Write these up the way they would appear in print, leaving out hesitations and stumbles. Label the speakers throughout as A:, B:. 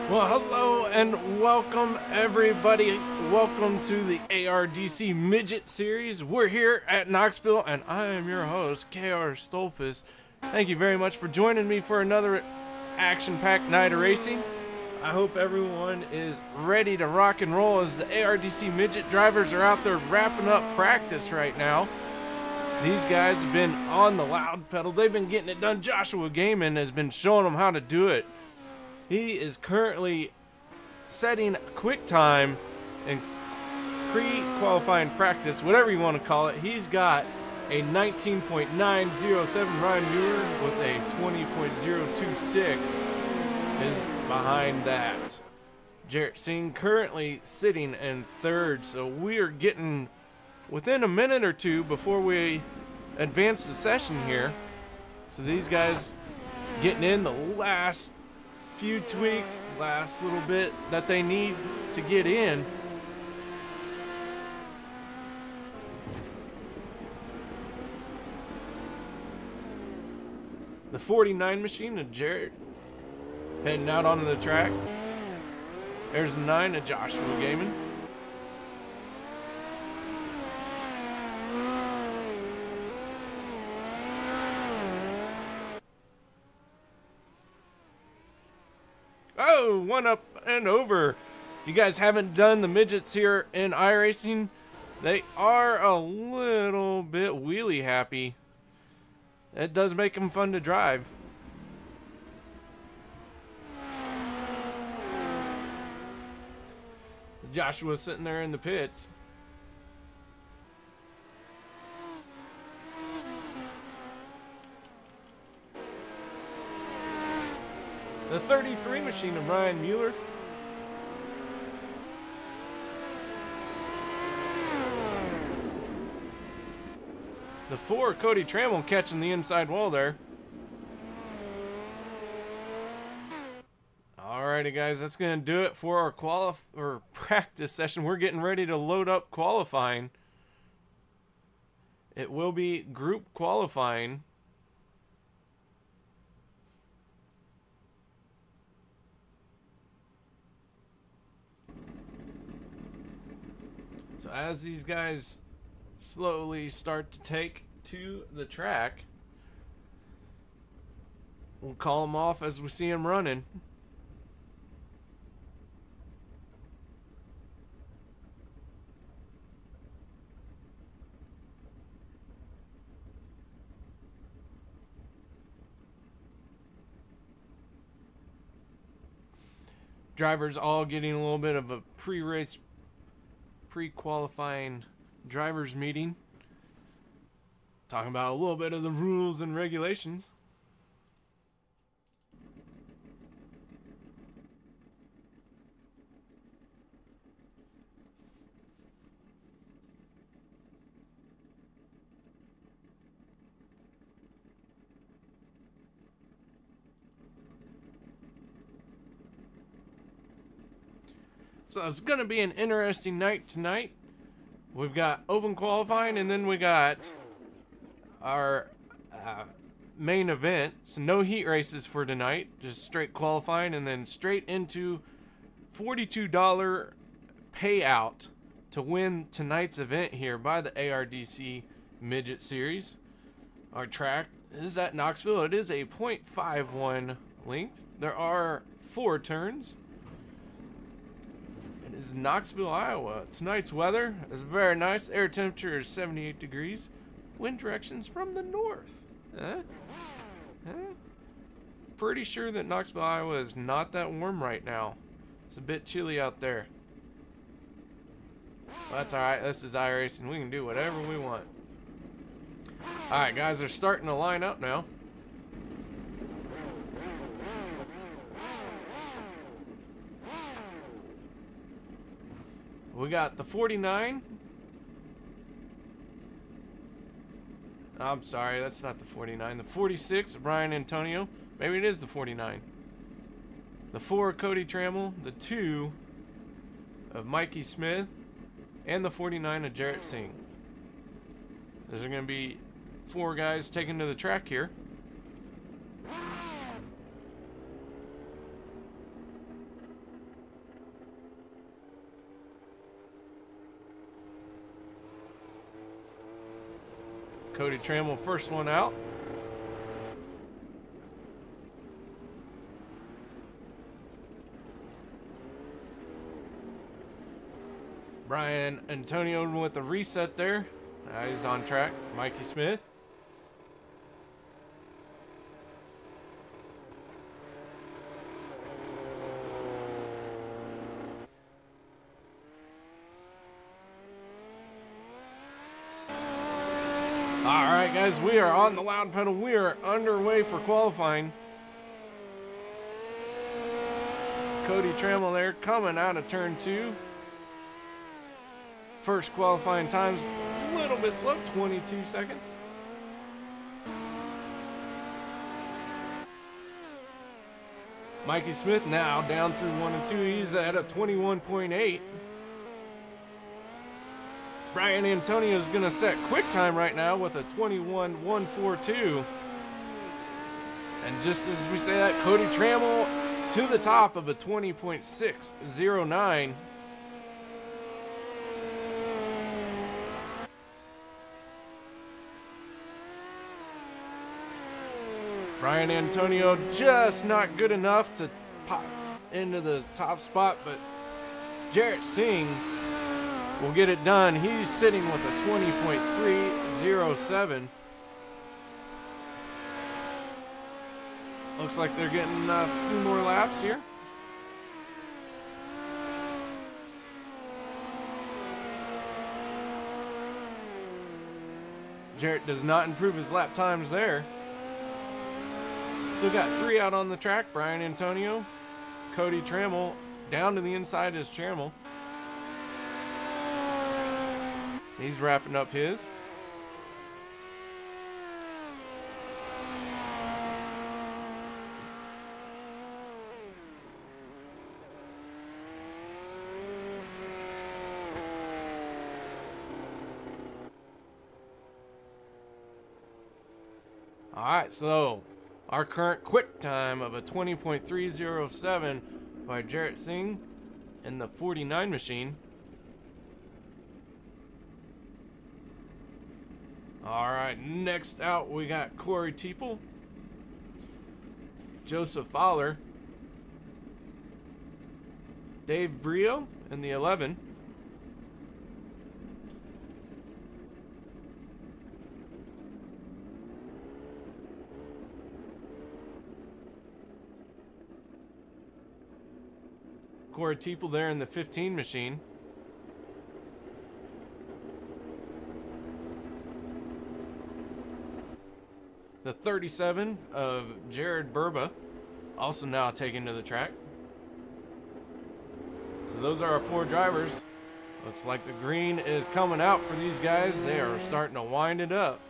A: Well, hello and welcome everybody. Welcome to the ARDC Midget Series. We're here at Knoxville and I am your host, KR Stolfus. Thank you very much for joining me for another action-packed night of racing. I hope everyone is ready to rock and roll as the ARDC Midget drivers are out there wrapping up practice right now. These guys have been on the loud pedal. They've been getting it done. Joshua Gaiman has been showing them how to do it. He is currently setting quick time in pre-qualifying practice, whatever you want to call it. He's got a 19.907 Ryan Muir with a 20.026 is behind that. Jarrett Singh currently sitting in third, so we are getting within a minute or two before we advance the session here. So these guys getting in the last few tweaks, last little bit that they need to get in. The 49 machine of Jarrett heading out onto the track. There's 9 of Joshua Gaiman. Oh, one up and over. If you guys haven't done the midgets here in iRacing, they are a little bit wheelie happy. It does make them fun to drive. Joshua's sitting there in the pits. The 33 machine of Ryan Mueller. The 4 Cody Trammell catching the inside wall there. Alrighty guys, that's gonna do it for our practice session. We're getting ready to load up qualifying. It will be group qualifying. So as these guys slowly start to take to the track, we'll call them off as we see them running. Drivers all getting a little bit of a pre-race pre-qualifying drivers meeting, talking about a little bit of the rules and regulations. So it's going to be an interesting night tonight. We've got open qualifying and then we got our main event. So no heat races for tonight. Just straight qualifying and then straight into $42 payout to win tonight's event here by the ARDC Midget Series. Our track is at Knoxville. It is a .51 length. There are 4 turns. Is Knoxville, Iowa. Tonight's weather is very nice. Air temperature is 78 degrees. Wind directions from the north. Pretty sure that Knoxville, Iowa is not that warm right now. It's a bit chilly out there. Well, that's alright. This is iRacing. We can do whatever we want. Alright, guys, they're starting to line up now. We got the 49. I'm sorry, that's not the 49. The 46, Brian Antonio. Maybe it is the 49. The 4, Cody Trammell. The 2 of Mikey Smith. And the 49 of Jarrett Singh. There's going to be 4 guys taken to the track here. Cody Trammell, first one out. Brian Antonio with the reset there. He's on track. Mikey Smith. Alright guys, we are on the loud pedal. We are underway for qualifying. Cody Trammell there coming out of turn 2. First qualifying time's a little bit slow, 22 seconds. Mikey Smith now down through 1 and 2. He's at a 21.8. Brian Antonio is going to set quick time right now with a 21.142. And just as we say that, Cody Trammell to the top of a 20.609. Brian Antonio just not good enough to pop into the top spot, but Jarrett Singh will get it done. He's sitting with a 20.307. Looks like they're getting a few more laps here. Jarrett does not improve his lap times there. Still got 3 out on the track. Brian Antonio, Cody Trammell down to the inside is Trammell. He's wrapping up his. All right, so our current quick time of a 20.307 by Jarrett Singh in the 49 machine. All right, next out we got Corey Teeple, Joseph Fowler, Dave Brio in the 11. Corey Teeple there in the 15 machine. The 37 of Jared Burba, also now taken to the track. So those are our 4 drivers. Looks like the green is coming out for these guys. They are starting to wind it up.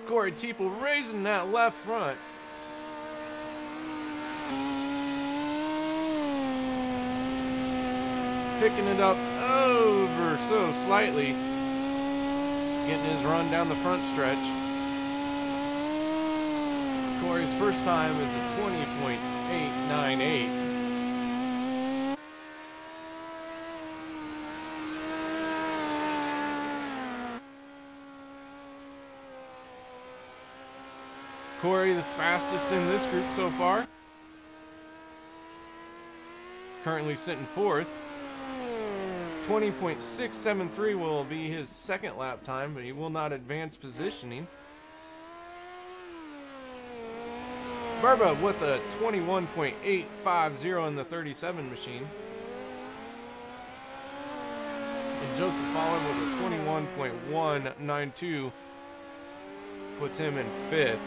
A: Corey Teeple raising that left front. Picking it up over so slightly. Getting his run down the front stretch. Corey's first time is a 20.898. Corey, the fastest in this group so far. Currently sitting 4th. 20.673 will be his second lap time, but he will not advance positioning. Burba with a 21.850 in the 37 machine. And Joseph Fowler with a 21.192 puts him in 5th.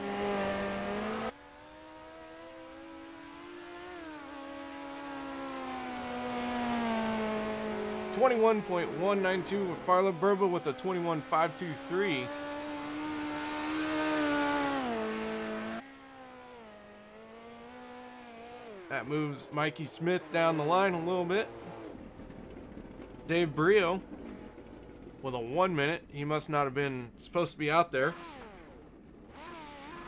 A: 21.192 with Farla. Burba with a 21.523. That moves Mikey Smith down the line a little bit. Dave Brio with a 1 minute. He must not have been supposed to be out there.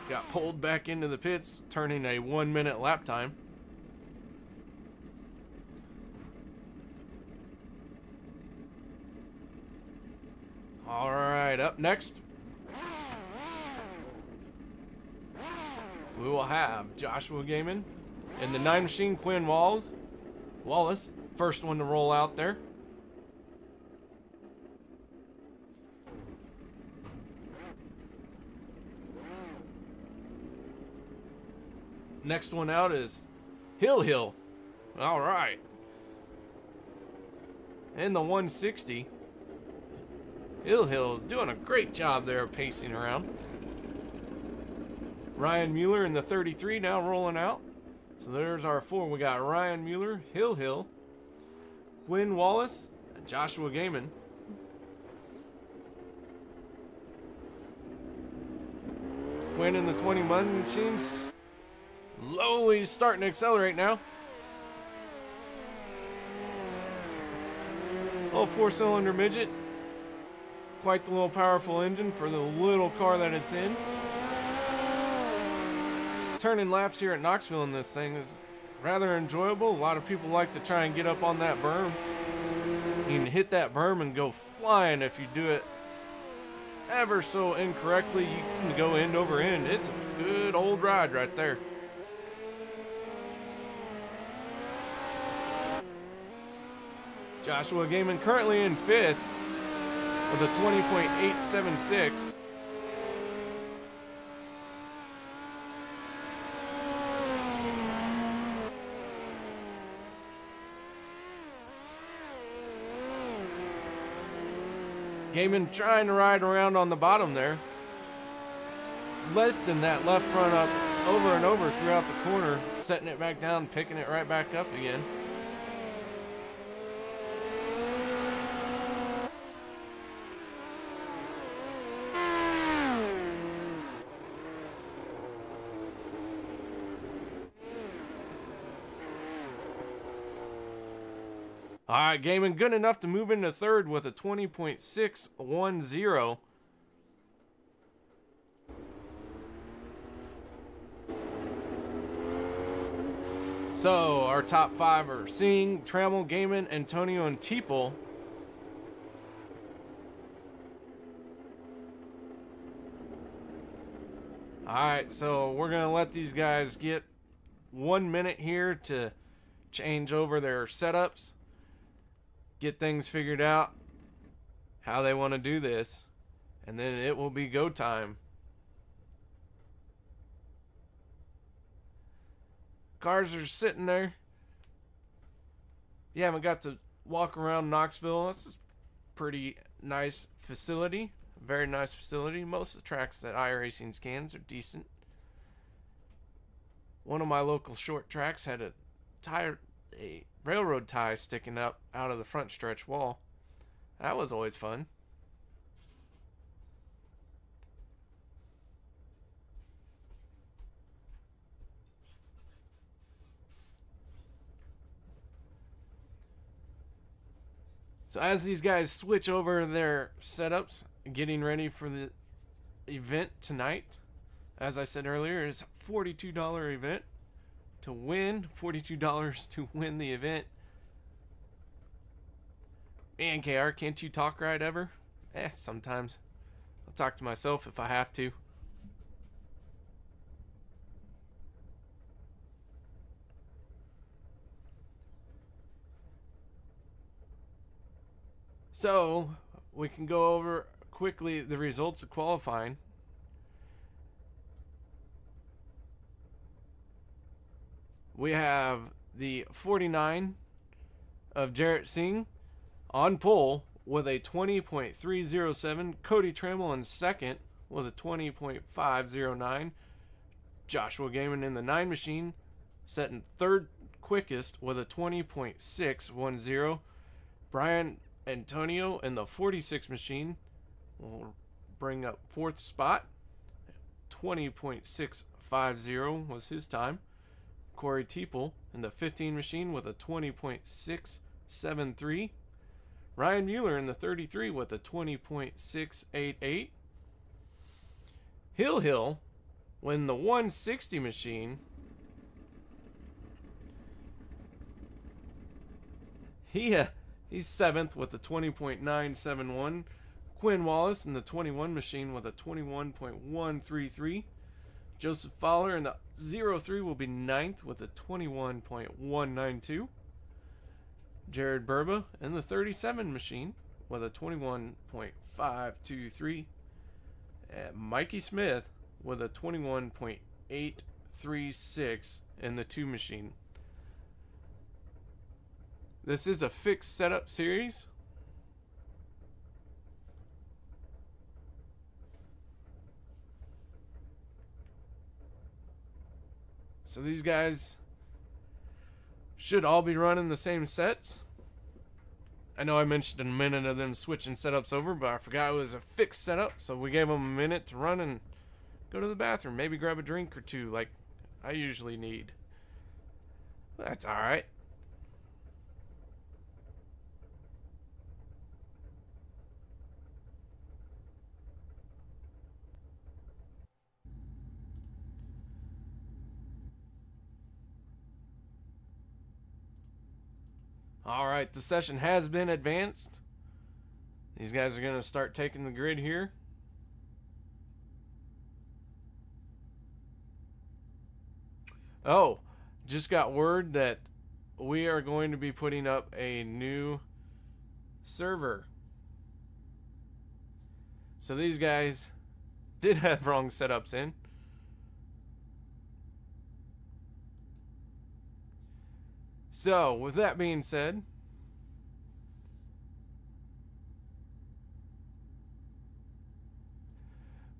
A: Got pulled back into the pits, turning a 1 minute lap time. All right, up next, we will have Joshua Gaiman and the 9 Machine Quinn Wallace, first one to roll out there. Next one out is Hill. All right. And the 160. Hill is doing a great job there pacing around. Ryan Mueller in the 33 now rolling out. So there's our 4. We got Ryan Mueller, Hill, Quinn Wallace, and Joshua Gaiman. Quinn in the 21 machines. Slowly starting to accelerate now. Little 4-cylinder midget. Quite the little powerful engine for the little car that it's in. Turning laps here at Knoxville in this thing is rather enjoyable. A lot of people like to try and get up on that berm. You can hit that berm and go flying. If you do it ever so incorrectly, you can go end over end. It's a good old ride right there. Joshua Gaiman currently in 5th with a 20.876. Gaiman trying to ride around on the bottom there. Lifting that left front up over and over throughout the corner, setting it back down, picking it right back up again. All right, Gaiman good enough to move into 3rd with a 20.610. So our top 5 are Singh, Trammell, Gaiman, Antonio, and Teeple. All right, so we're gonna let these guys get 1 minute here to change over their setups. Get things figured out, how they want to do this, and then it will be go time. Cars are sitting there. You haven't got to walk around Knoxville. It's a pretty nice facility, very nice facility. Most of the tracks that iRacing scans are decent. One of my local short tracks had a railroad tie sticking up out of the front stretch wall. That was always fun. So as these guys switch over their setups, getting ready for the event tonight, as I said earlier, it's a $42 event. To win, $42 to win the event. Man, KR, can't you talk right ever? Sometimes. I'll talk to myself if I have to. So, we can go over quickly the results of qualifying. We have the 49 of Jarrett Singh on pole with a 20.307. Cody Trammell in 2nd with a 20.509. Joshua Gaiman in the 9 machine setting 3rd quickest with a 20.610. Brian Antonio in the 46 machine will bring up 4th spot. 20.650 was his time. Corey Teeple in the 15 machine with a 20.673. Ryan Mueller in the 33 with a 20.688. Hill when the 160 machine, he's 7th with a 20.971. Quinn Wallace in the 21 machine with a 21.133. Joseph Fowler in the 03 will be 9th with a 21.192. Jared Burba in the 37 machine with a 21.523. And Mikey Smith with a 21.836 in the 2 machine. This is a fixed setup series. So these guys should all be running the same sets. I know I mentioned a minute of them switching setups over, but I forgot it was a fixed setup, so we gave them a minute to run and go to the bathroom. Maybe grab a drink or two like I usually need. That's alright. Alright, the session has been advanced. These guys are going to start taking the grid here. Oh, just got word that we are going to be putting up a new server. So these guys did have wrong setups in. So, with that being said,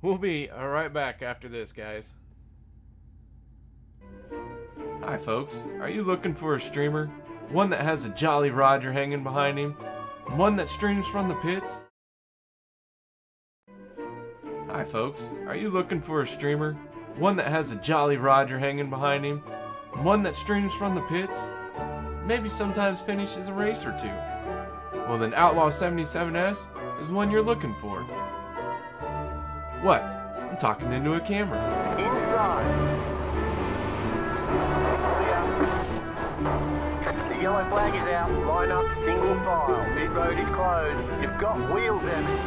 A: we'll be right back after this, guys. Hi, folks. Are you looking for a streamer? One that has a Jolly Roger hanging behind him? One that streams from the pits? Hi, folks. Are you looking for a streamer? One that has a Jolly Roger hanging behind him? One that streams from the pits? Maybe sometimes finishes a race or two. Well, then Outlaw 77S is one you're looking for. What? I'm talking into a camera.
B: Inside. The yellow flag is out. Line up single file. Pit road is closed. You've got wheel damage.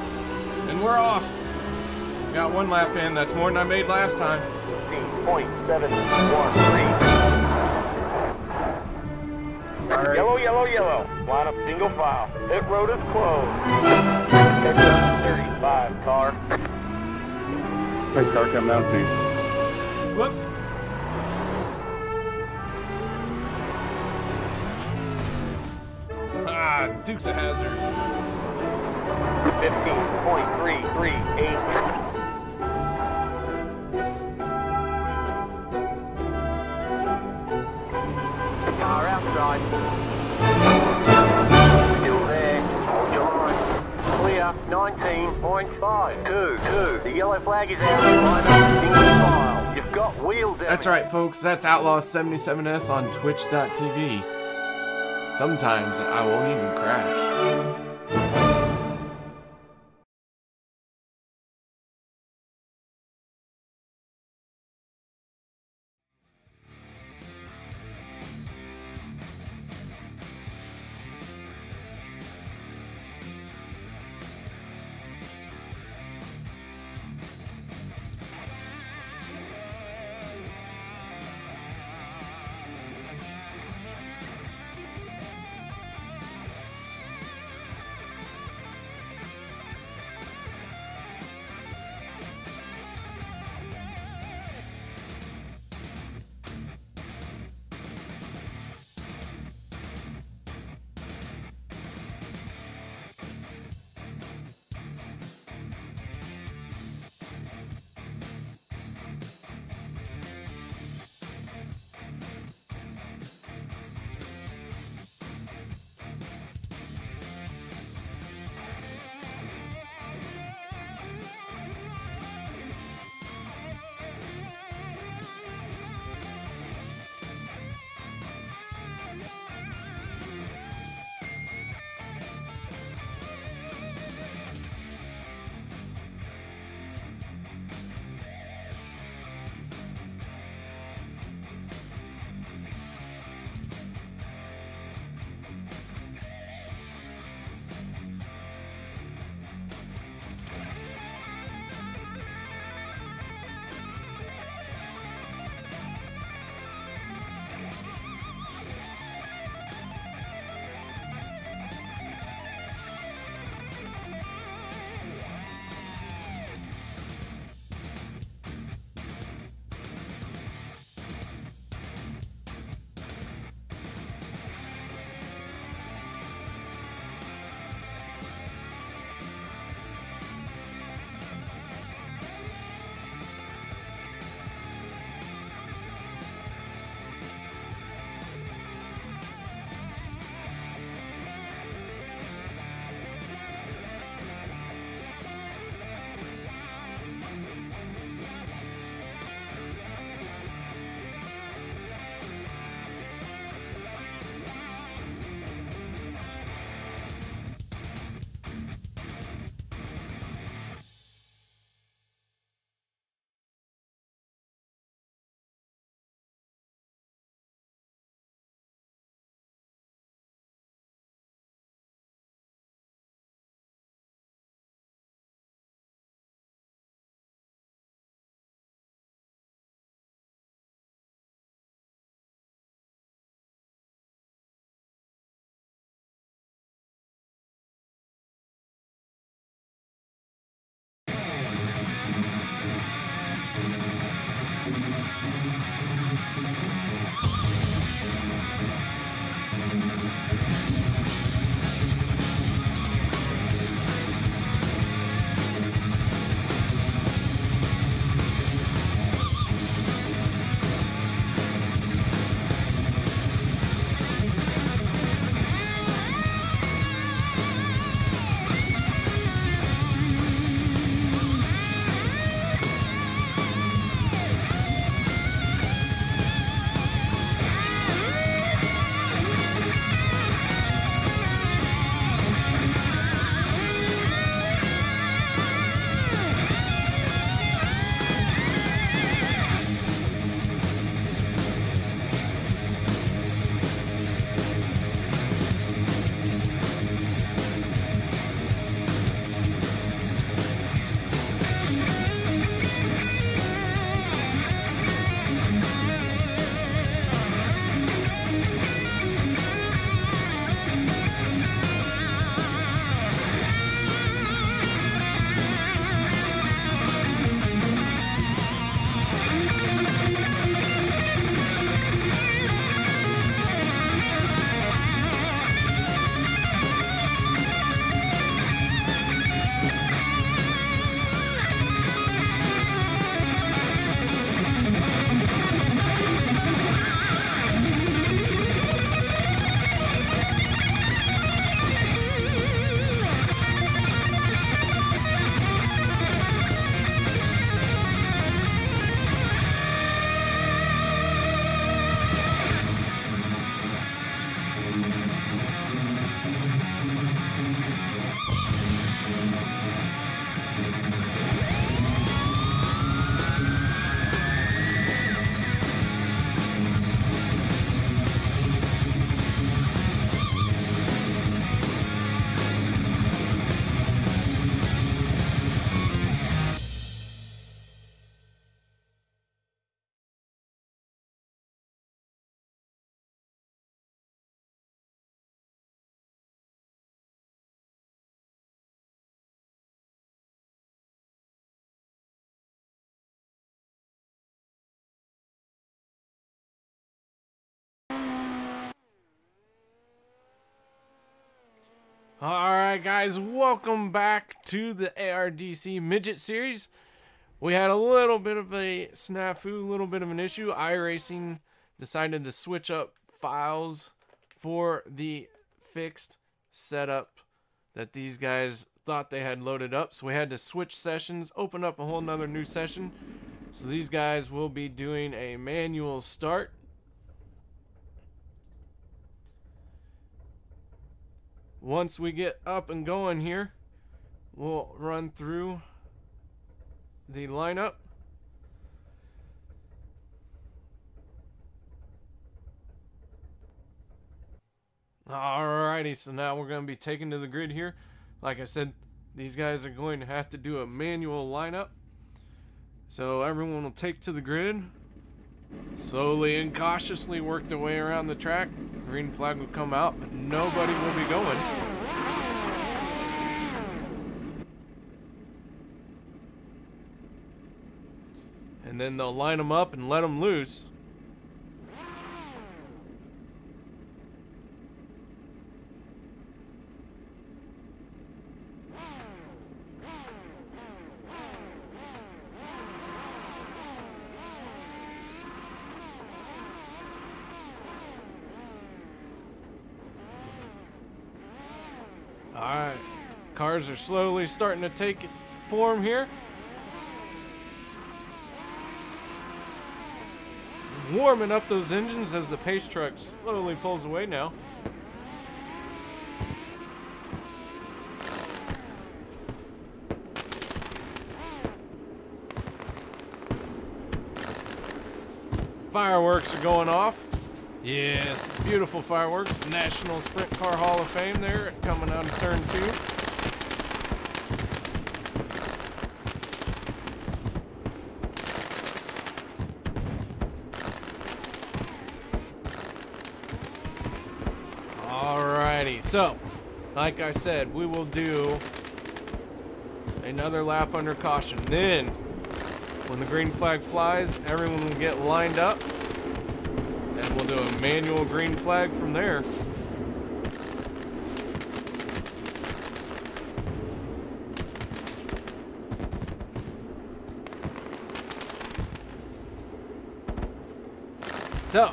A: And we're off. Got one lap in. That's more than I made last time.
B: 0.713. Yellow, yellow, yellow. Line up single file. Pit road is closed. Catch up 35 car.
C: Hey, car coming out to you.
A: Whoops. Ah, Duke's a hazard.
B: 15.338. Car outside. Still there. Hold your line. Clear. 19.522. The yellow flag is out. Line up single file. You've got wheel damage.
A: That's right, folks. That's Outlaw 77S on Twitch.tv. Sometimes I won't even crash. Alright guys, welcome back to the ARDC Midget Series. We had a little bit of a snafu, a little bit of an issue. iRacing decided to switch up files for the fixed setup that these guys thought they had loaded up. So we had to switch sessions, open up a whole nother new session. So these guys will be doing a manual start. Once we get up and going here, we'll run through the lineup. Alrighty, so now we're going to be taken to the grid here. Like I said, these guys are going to have to do a manual lineup. So everyone will take to the grid, slowly and cautiously work their way around the track. Green flag will come out, but nobody will be going. And then they'll line them up and let them loose. Alright, cars are slowly starting to take form here. Warming up those engines as the pace truck slowly pulls away now. Fireworks are going off. Yes, beautiful fireworks. National Sprint Car Hall of Fame there coming out of turn 2. Alrighty, so like I said, we will do another lap under caution. Then when the green flag flies, everyone will get lined up. And we'll do a manual green flag from there. So,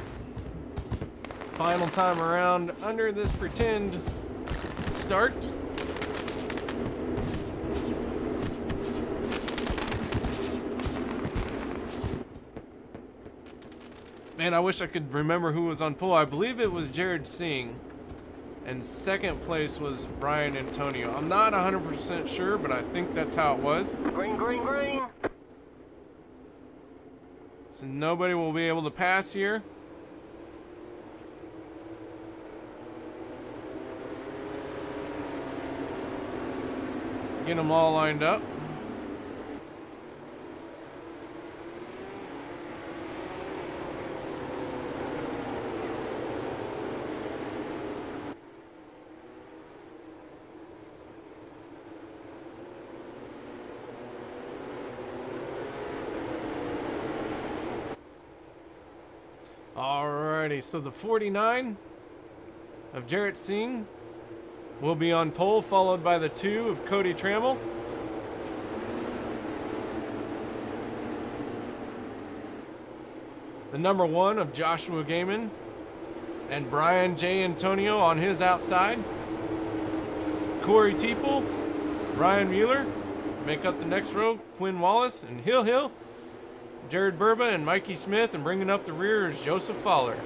A: final time around under this pretend start. Man, I wish I could remember who was on pole. I believe it was Jared Singh. And second place was Brian Antonio. I'm not 100% sure, but I think that's how it was.
B: Green, green, green.
A: So nobody will be able to pass here. Get them all lined up. Alrighty, so the 49 of Jarrett Singh will be on pole, followed by the 2 of Cody Trammell. The number 1 of Joshua Gaiman and Brian J. Antonio on his outside. Corey Teeple, Ryan Mueller make up the next row. Quinn Wallace and Hill, Jared Burba and Mikey Smith, and bringing up the rear is Joseph Fowler.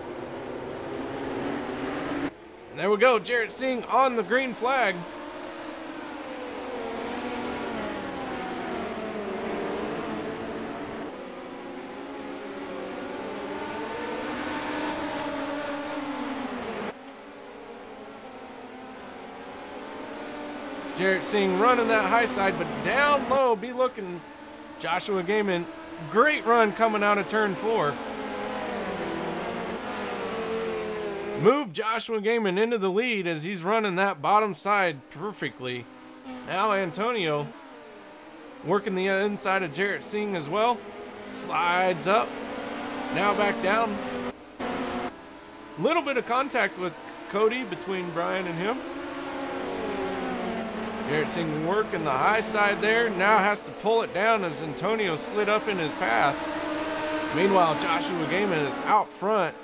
A: And there we go, Jarrett Singh on the green flag. Jarrett Singh running that high side, but down low, be looking Joshua Gaiman. Great run coming out of turn 4. Move Joshua Gaiman into the lead as he's running that bottom side perfectly. Now Antonio working the inside of Jarrett Singh as well. Slides up. Now back down. Little bit of contact with Cody between Brian and him. Garrett Singh working the high side there. Now has to pull it down as Antonio slid up in his path. Meanwhile, Joshua Gaiman is out front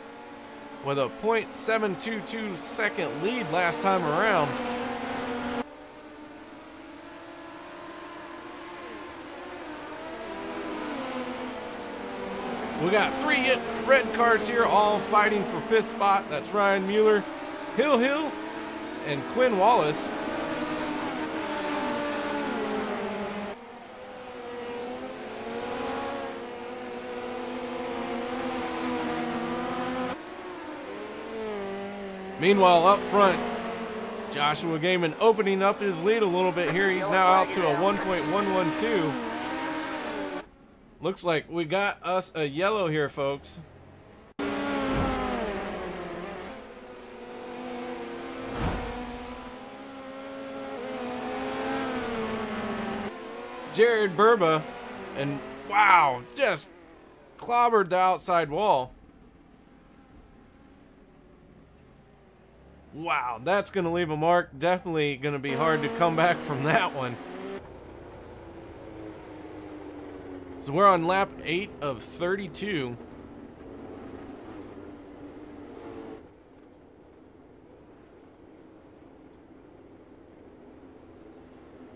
A: with a .722 second lead last time around. We got 3 red cars here, all fighting for 5th spot. That's Ryan Mueller, Hill, and Quinn Wallace. Meanwhile, up front, Joshua Gaiman opening up his lead a little bit here. He's now out to a 1.112. Looks like we got us a yellow here, folks. Jared Burba, and wow, just clobbered the outside wall. Wow, that's going to leave a mark. Definitely going to be hard to come back from that one. So we're on lap 8 of 32.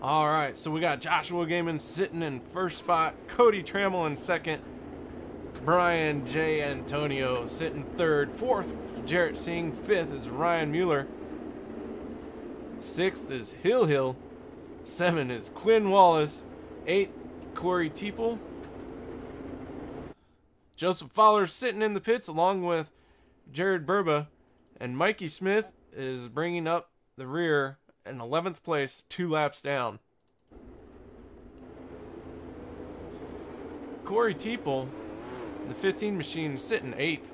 A: All right, so we got Joshua Gaiman sitting in 1st spot, Cody Trammell in 2nd, Brian J. Antonio sitting 3rd, 4th, Jarrett Singh, 5th is Ryan Mueller, 6th is Hill, 7 is Quinn Wallace, 8th, Corey Teeple. Joseph Fowler sitting in the pits along with Jared Burba, and Mikey Smith is bringing up the rear in 11th place, 2 laps down. Corey Teeple, the 15 machine, sitting 8th.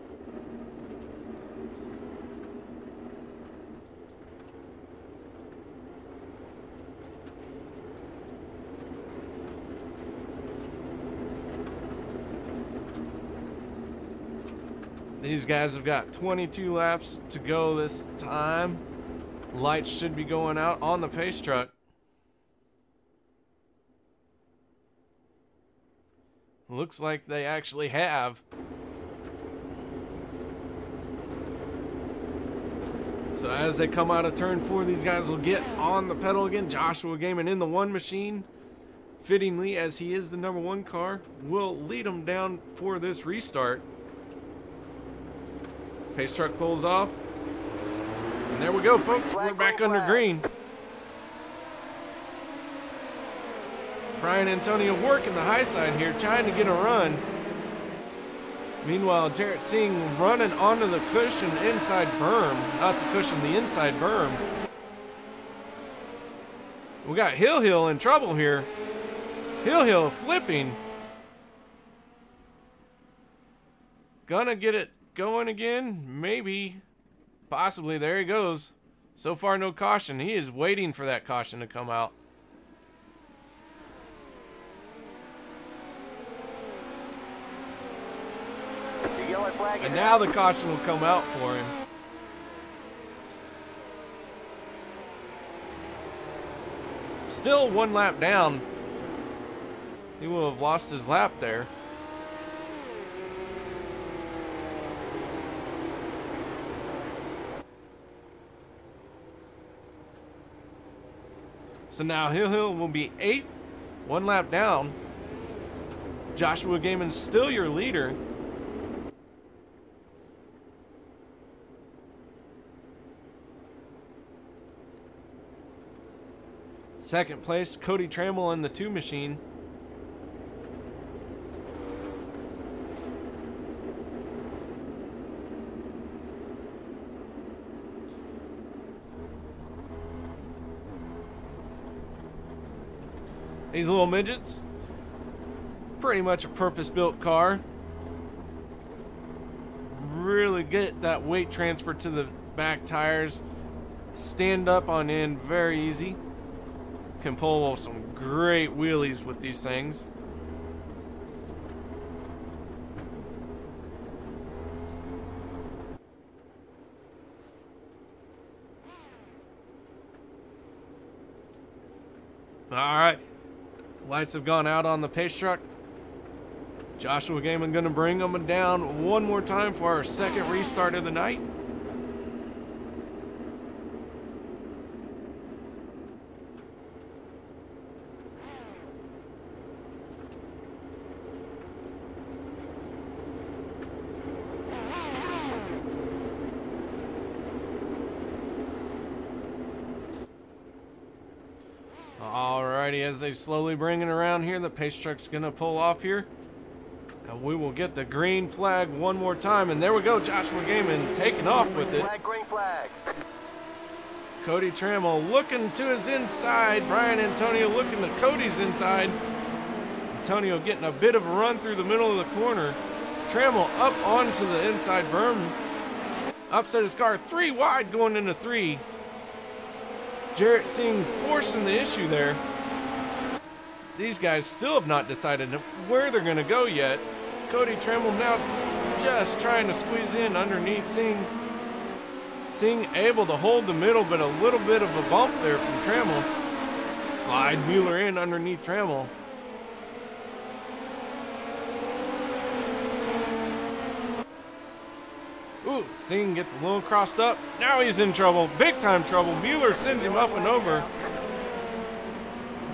A: These guys have got 22 laps to go this time. Lights should be going out on the pace truck. Looks like they actually have. So as they come out of turn 4, these guys will get on the pedal again. Joshua Gaiman in the 1 machine, fittingly as he is the number 1 car, will lead them down for this restart. Pace truck pulls off. And there we go, folks. We're back under green. Brian Antonio working the high side here, trying to get a run. Meanwhile, Jarrett Singh running onto the cushion inside berm. Not the cushion, the inside berm. We got Hill in trouble here. Hill flipping. Gonna get it going again? Maybe. Possibly. There he goes. So far, no caution. He is waiting for that caution to come out. And now the caution will come out for him. Still 1 lap down. He will have lost his lap there. So now Hill will be 8th, 1 lap down. Joshua Gaiman still your leader. Second place, Cody Trammell in the 2 machine. These little midgets, pretty much a purpose-built car. Really get that weight transfer to the back tires. Stand up on end very easy. Can pull some great wheelies with these things. All right. Lights have gone out on the pace truck. Joshua Gaiman going to bring them down one more time for our second restart of the night. Alrighty, as they slowly bring it around here, the pace truck's gonna pull off here. And we will get the green flag one more time. And there we go, Joshua Gaiman taking off with it.
B: Green flag.
A: Cody Trammell looking to his inside. Brian Antonio looking to Cody's inside. Antonio getting a bit of a run through the middle of the corner. Trammell up onto the inside berm. Upset his car 3 wide going into 3. Jarrett Singh forcing the issue there. These guys still have not decided where they're going to go yet. Cody Trammell now just trying to squeeze in underneath Singh. Singh able to hold the middle, but a little bit of a bump there from Trammell. Slide Mueller in underneath Trammell. Ooh, Singh gets a little crossed up. Now he's in trouble, big time trouble. Mueller sends him up and over.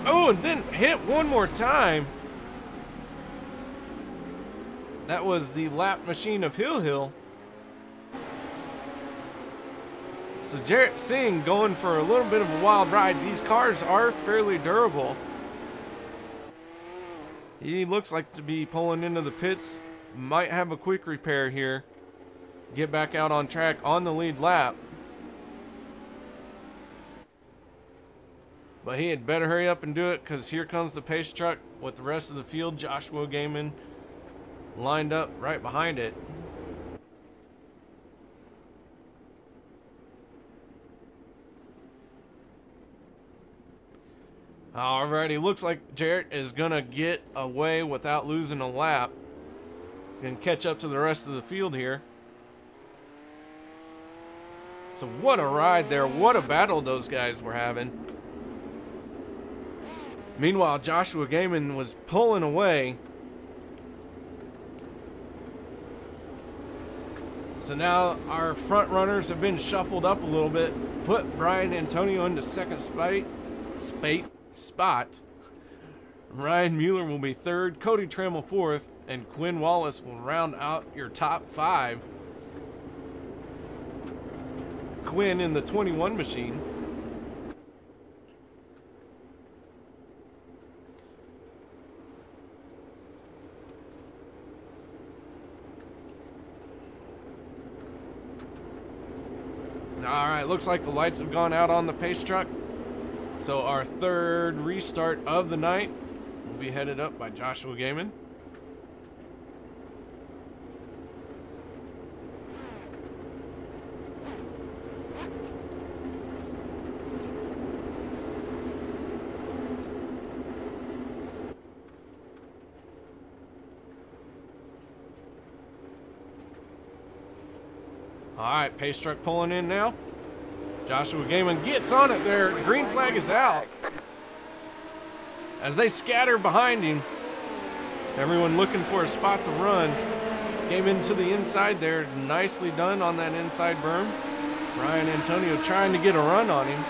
A: Oh, and then hit one more time. That was the lap machine of Hill. So Jarrett Singh going for a little bit of a wild ride. These cars are fairly durable. He looks like to be pulling into the pits. Might have a quick repair here. Get back out on track on the lead lap. But he had better hurry up and do it, because here comes the pace truck with the rest of the field. Joshua Gaiman lined up right behind it. Alrighty, looks like Jarrett is gonna get away without losing a lap and catch up to the rest of the field here. So what a ride there. What a battle those guys were having. Meanwhile, Joshua Gaiman was pulling away. So now our front runners have been shuffled up a little bit. Put Brian Antonio into second spot. Ryan Mueller will be third. Cody Trammell fourth. And Quinn Wallace will round out your top 5. Quinn in the 21 machine. Alright, looks like the lights have gone out on the pace truck. So our third restart of the night will be headed up by Joshua Gaiman. Alright, pace truck pulling in now. Joshua Gaiman gets on it there. The green flag is out. As they scatter behind him, everyone looking for a spot to run. Gaiman to the inside there. Nicely done on that inside berm. Brian Antonio trying to get a run on him.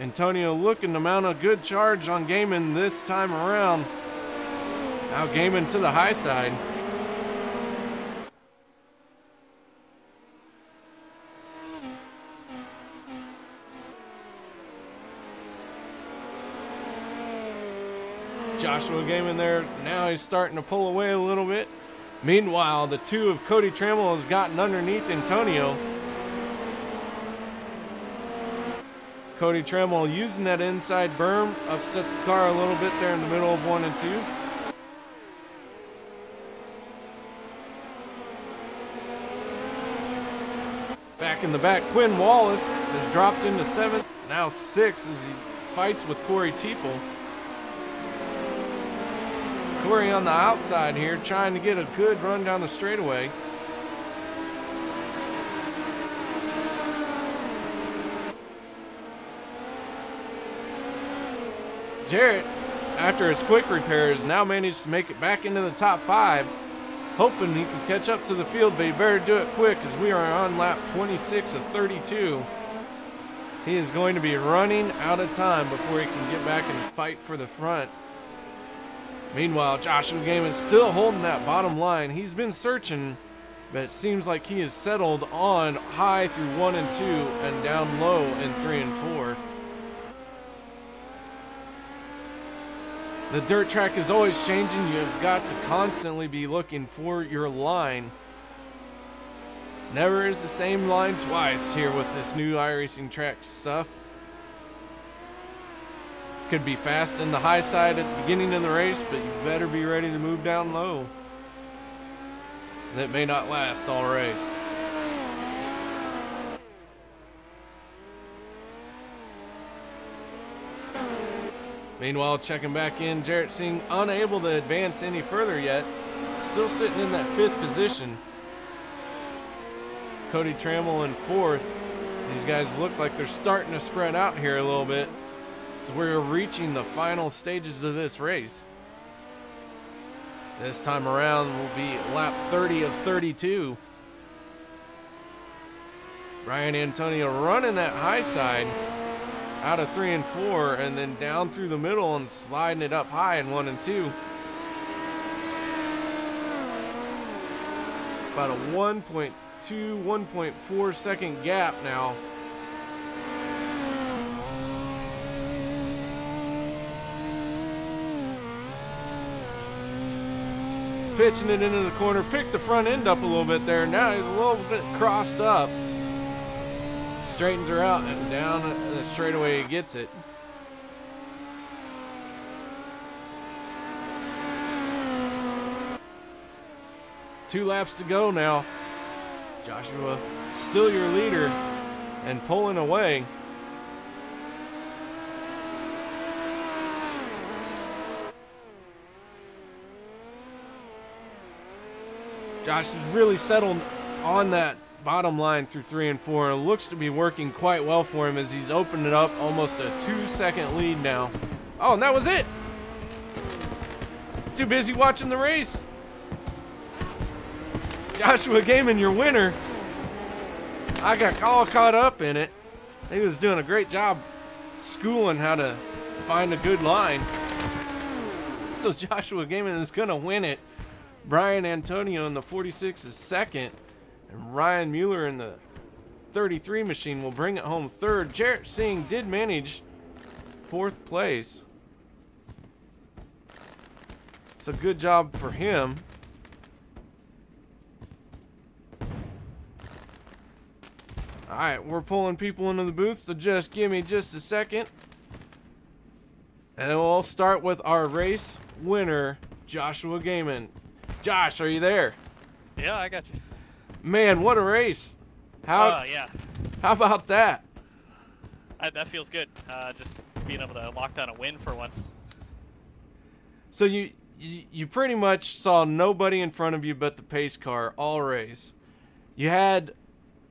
A: Antonio looking to mount a good charge on Gaiman this time around. Now Gaiman to the high side. Joshua Gaiman there. Now he's starting to pull away a little bit. Meanwhile, the 2 of Cody Trammell has gotten underneath Antonio. Cody Trammell using that inside berm, upset the car a little bit there in the middle of 1 and 2. Back in the back, Quinn Wallace has dropped into 7th, now 6th as he fights with Corey Teeple. Corey on the outside here, trying to get a good run down the straightaway. Jarrett, after his quick repairs, now managed to make it back into the top 5, hoping he can catch up to the field, but he better do it quick as we are on lap 26 of 32. He is going to be running out of time before he can get back and fight for the front. Meanwhile, Joshua Gaiman still holding that bottom line. He's been searching, but it seems like he is settled on high through 1 and 2 and down low in 3 and 4. The dirt track is always changing. You've got to constantly be looking for your line. Never is the same line twice here with this new iRacing track stuff. Could be fast in the high side at the beginning of the race, but you better be ready to move down low, as it may not last all race. Meanwhile, checking back in, Jarrett Singh unable to advance any further yet, still sitting in that 5th position. Cody Trammell in 4th. These guys look like they're starting to spread out here a little bit. So we're reaching the final stages of this race. This time around will be lap 30 of 32. Brian Antonio running that high side out of 3 and 4, and then down through the middle and sliding it up high in 1 and 2. About a 1.2, 1.4 second gap now. Pitching it into the corner, picked the front end up a little bit there. Now he's a little bit crossed up. Straightens her out and down the straightaway he gets it. Two laps to go now. Joshua still your leader and pulling away. Josh is really settled on that bottom line through 3 and 4. It looks to be working quite well for him as he's opened it up almost a 2-second lead now. Oh, and that was it. Too busy watching the race. Joshua Gaiman, your winner. I got all caught up in it. He was doing a great job schooling how to find a good line. So Joshua Gaiman is going to win it. Brian Antonio in the 46 is second, and Ryan Mueller in the 33 machine will bring it home third. Jarrett Singh did manage 4th place. So good job for him. All right, we're pulling people into the booth, so just give me just a second. And we'll start with our race winner, Joshua Gaiman. Josh, are you there?
D: Yeah, I got you.
A: Man, what a race.
D: Yeah.
A: How about that?
D: That feels good. Just being able to lock down a win for once.
A: So you pretty much saw nobody in front of you but the pace car all race. You had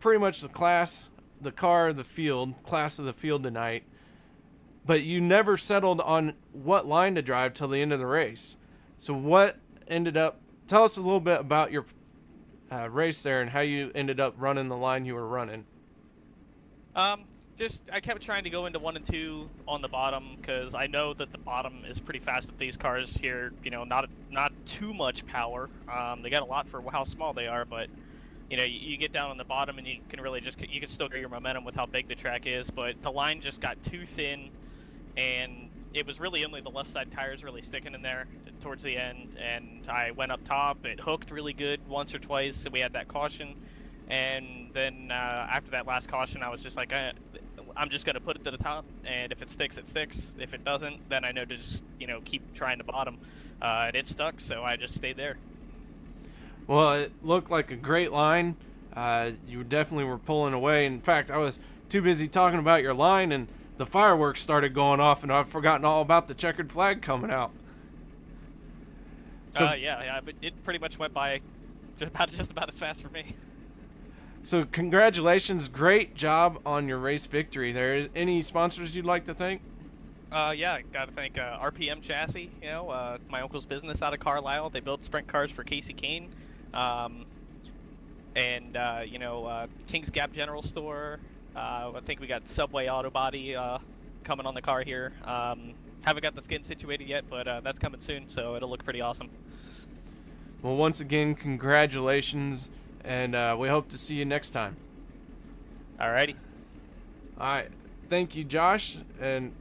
A: pretty much the class of the field tonight, but you never settled on what line to drive till the end of the race. So what ended up, tell us a little bit about your race there and how you ended up running the line you were running.
D: I kept trying to go into 1 and 2 on the bottom because I know that the bottom is pretty fast with these cars here. You know, not too much power. They got a lot for how small they are, but you know, you get down on the bottom and you can really you can still get your momentum with how big the track is. But the line just got too thin, and it was really only the left side tires really sticking in there towards the end, and I went up top. It hooked really good once or twice, so we had that caution. And then after that last caution, I was just like, I'm just going to put it to the top, and if it sticks, it sticks. If it doesn't, then I know to just, you know, keep trying to bottom. And it stuck, so I just stayed there.
A: Well, it looked like a great line. You definitely were pulling away. In fact, I was too busy talking about your line, and the fireworks started going off, and I've forgotten all about the checkered flag coming out. So,
D: yeah, but it pretty much went by just about as fast for me.
A: So congratulations, great job on your race victory there. Any sponsors you'd like to thank?
D: Yeah, gotta thank RPM Chassis, my uncle's business out of Carlisle. They build sprint cars for Casey Kane. Kings Gap General Store. I think we got Subway Auto Body coming on the car here. Haven't got the skin situated yet, but that's coming soon, so it'll look pretty awesome.
A: Well, once again, congratulations, and we hope to see you next time.
D: Alrighty.
A: All right. Thank you, Josh. And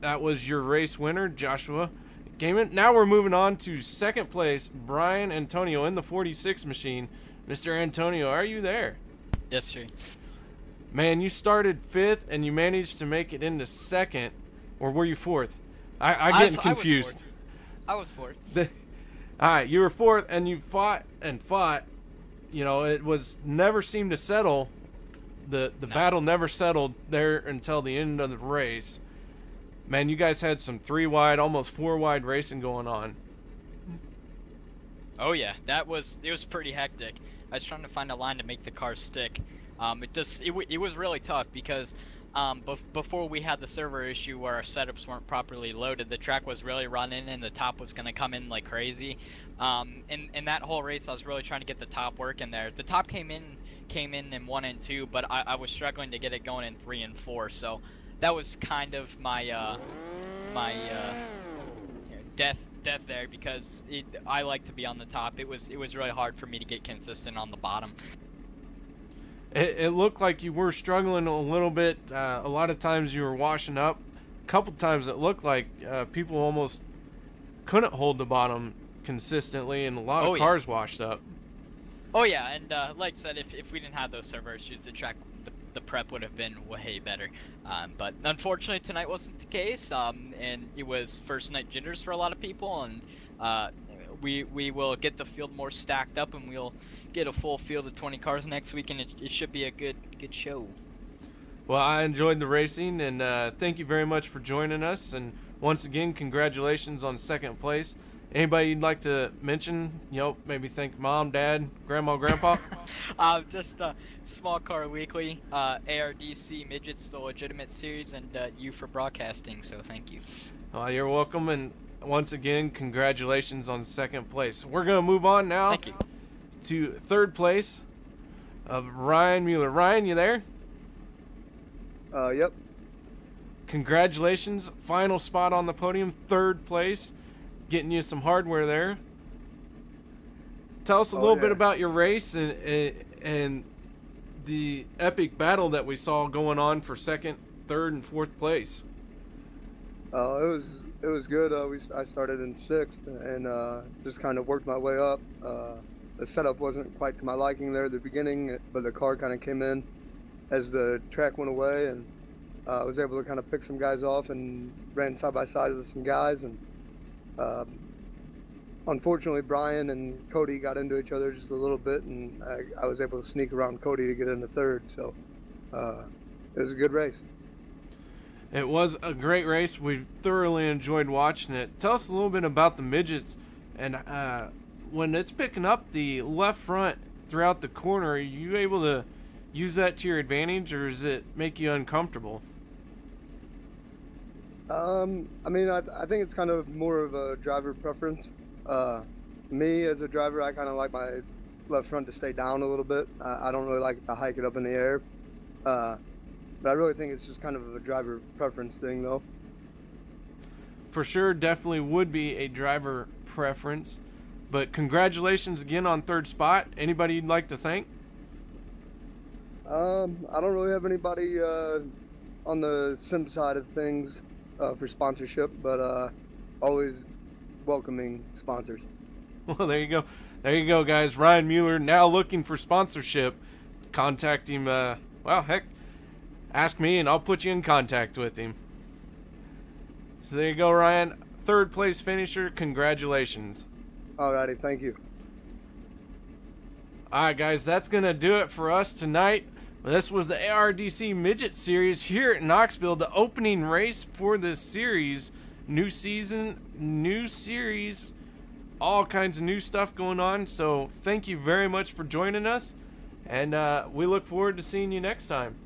A: that was your race winner, Joshua Gaiman. Now we're moving on to second place, Brian Antonio in the 46 machine. Mr. Antonio, are you there?
E: Yes, sir.
A: Man, you started fifth and you managed to make it into second. Or were you fourth? I'm getting confused.
E: I was fourth.
A: All right, you were fourth and you fought and fought. You know, it was never seemed to settle. The battle never settled there until the end of the race. Man, you guys had some 3-wide, almost 4-wide racing going on.
E: Oh yeah, it was pretty hectic. I was trying to find a line to make the car stick. It was really tough because before we had the server issue where our setups weren't properly loaded, the track was really running and the top was gonna come in like crazy. In that whole race, I was really trying to get the top working there. The top came in 1 and 2, but I was struggling to get it going in 3 and 4. So that was kind of my death there because I like to be on the top. It was really hard for me to get consistent on the bottom.
A: It looked like you were struggling a little bit. A lot of times you were washing up. A couple times it looked like people almost couldn't hold the bottom consistently, and a lot of cars washed up.
E: Oh yeah, and like I said, if we didn't have those server issues, the prep would have been way better. But unfortunately tonight wasn't the case, and it was first night jitters for a lot of people, and we will get the field more stacked up, and we'll get a full field of 20 cars next week, and it should be a good show.
A: Well, I enjoyed the racing, and thank you very much for joining us, and once again, congratulations on second place. Anybody you'd like to mention? Maybe thank Mom, Dad, Grandma, Grandpa?
E: Just Small Car Weekly, ARDC Midgets, the legitimate series, and you for broadcasting, so thank you.
A: You're welcome, and once again, congratulations on second place. We're going to move on now to third place of Ryan Mueller. Ryan, you there?
C: Yep.
A: Congratulations. Final spot on the podium, third place. Getting you some hardware there. Tell us a little bit about your race and the epic battle that we saw going on for second, third, and fourth place.
C: It was good. I started in sixth and just kind of worked my way up. The setup wasn't quite to my liking there at the beginning, but the car kind of came in as the track went away, and I was able to kind of pick some guys off and ran side by side with some guys. And unfortunately, Brian and Cody got into each other just a little bit, and I was able to sneak around Cody to get into third. So it was a good race.
A: It was a great race. We thoroughly enjoyed watching it. Tell us a little bit about the midgets, and when it's picking up the left front throughout the corner, are you able to use that to your advantage, or does it make you uncomfortable?
C: I mean, I think it's kind of more of a driver preference. Me as a driver, I kind of like my left front to stay down a little bit. I don't really like to hike it up in the air. But I really think it's just kind of a driver preference thing, though.
A: For sure, definitely would be a driver preference. But congratulations again on third spot. Anybody you'd like to thank?
C: I don't really have anybody on the sim side of things for sponsorship, but always welcoming sponsors.
A: Well, there you go. There you go, guys. Ryan Mueller now looking for sponsorship. Contact him. Well, heck, ask me and I'll put you in contact with him. So there you go, Ryan. Third place finisher. Congratulations.
C: Alrighty, thank you.
A: Alright, guys, that's going to do it for us tonight. This was the ARDC Midget Series here at Knoxville, the opening race for this series. New season, new series, all kinds of new stuff going on. So thank you very much for joining us, and we look forward to seeing you next time.